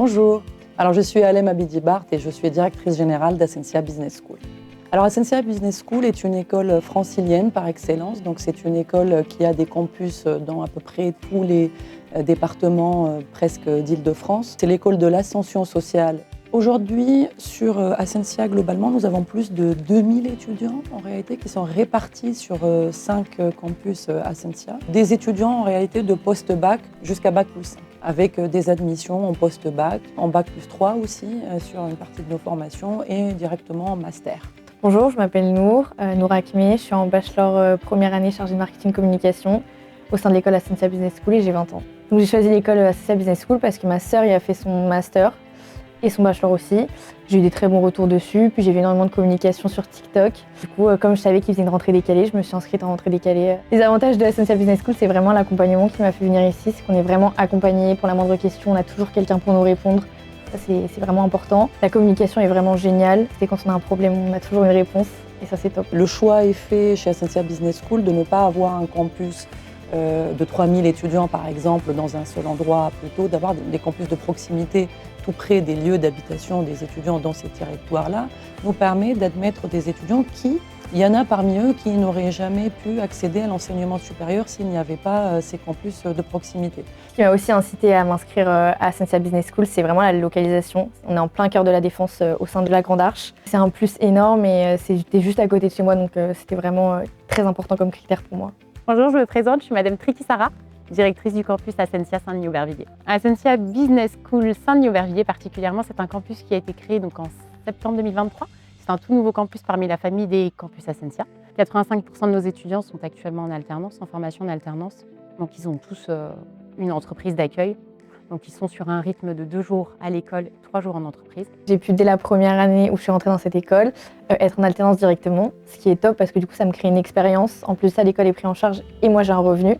Bonjour, alors je suis Alem Abidi-Bart et je suis directrice générale d'Ascensia Business School. Alors Ascensia Business School est une école francilienne par excellence, donc c'est une école qui a des campus dans à peu près tous les départements presque d'Île-de-France. C'est l'école de l'ascension sociale. Aujourd'hui, sur Ascensia, globalement, nous avons plus de 2000 étudiants en réalité qui sont répartis sur 5 campus Ascensia. Des étudiants en réalité de post-bac jusqu'à bac plus 5, avec des admissions en post-bac, en bac plus 3 aussi sur une partie de nos formations et directement en master. Bonjour, je m'appelle Nour Hakimi, je suis en bachelor première année chargée de marketing communication au sein de l'école Ascensia Business School et j'ai 20 ans. Donc j'ai choisi l'école Ascensia Business School parce que ma sœur y a fait son master et son bachelor aussi. J'ai eu des très bons retours dessus, puis j'ai vu énormément de communication sur TikTok. Du coup, comme je savais qu'ils faisaient une rentrée décalée, je me suis inscrite en rentrée décalée. Les avantages de Ascensia Business School, c'est vraiment l'accompagnement qui m'a fait venir ici, c'est qu'on est vraiment accompagné pour la moindre question, on a toujours quelqu'un pour nous répondre. Ça, c'est vraiment important. La communication est vraiment géniale. C'est quand on a un problème, on a toujours une réponse et ça, c'est top. Le choix est fait chez Ascensia Business School de ne pas avoir un campus de 3000 étudiants, par exemple, dans un seul endroit, plutôt d'avoir des campus de proximité tout près des lieux d'habitation des étudiants dans ces territoires-là, nous permet d'admettre des étudiants il y en a parmi eux qui n'auraient jamais pu accéder à l'enseignement supérieur s'il n'y avait pas ces campus de proximité. Ce qui m'a aussi incité à m'inscrire à Ascensia Business School, c'est vraiment la localisation. On est en plein cœur de la Défense au sein de la Grande Arche. C'est un plus énorme et c'était juste à côté de chez moi, donc c'était vraiment très important comme critère pour moi. Bonjour, je me présente, je suis Madame Triki Sarah, directrice du campus Ascensia Saint-Denis-Aubervilliers. Ascensia Business School Saint-Denis-Aubervilliers particulièrement, c'est un campus qui a été créé donc en septembre 2023. C'est un tout nouveau campus parmi la famille des campus Ascensia. 85% de nos étudiants sont actuellement en alternance, en formation en alternance. Donc ils ont tous une entreprise d'accueil. Donc ils sont sur un rythme de 2 jours à l'école, 3 jours en entreprise. J'ai pu dès la première année où je suis rentrée dans cette école être en alternance directement, ce qui est top parce que du coup ça me crée une expérience. En plus ça, l'école est prise en charge et moi j'ai un revenu.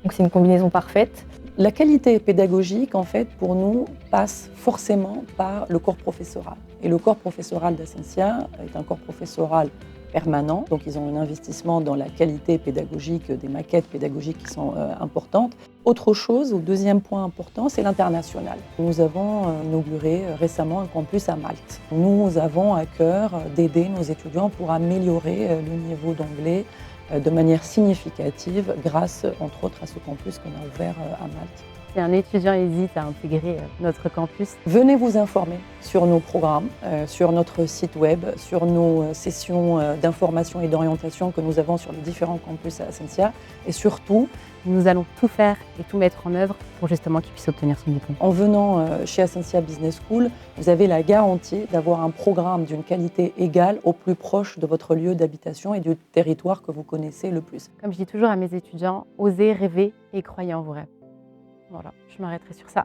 Donc c'est une combinaison parfaite. La qualité pédagogique, en fait, pour nous, passe forcément par le corps professoral. Et le corps professoral d'Ascensia est un corps professoral permanent. Donc, ils ont un investissement dans la qualité pédagogique, des maquettes pédagogiques qui sont importantes. Autre chose, au deuxième point important, c'est l'international. Nous avons inauguré récemment un campus à Malte. Nous avons à cœur d'aider nos étudiants pour améliorer le niveau d'anglais de manière significative grâce, entre autres, à ce campus qu'on a ouvert à Malte. Si un étudiant hésite à intégrer notre campus, venez vous informer sur nos programmes, sur notre site web, sur nos sessions d'information et d'orientation que nous avons sur les différents campus à Ascensia. Et surtout, nous allons tout faire et tout mettre en œuvre pour justement qu'il puisse obtenir son diplôme. En venant chez Ascensia Business School, vous avez la garantie d'avoir un programme d'une qualité égale au plus proche de votre lieu d'habitation et du territoire que vous connaissez le plus. Comme je dis toujours à mes étudiants, osez rêver et croyez en vos rêves. Voilà, je m'arrêterai sur ça.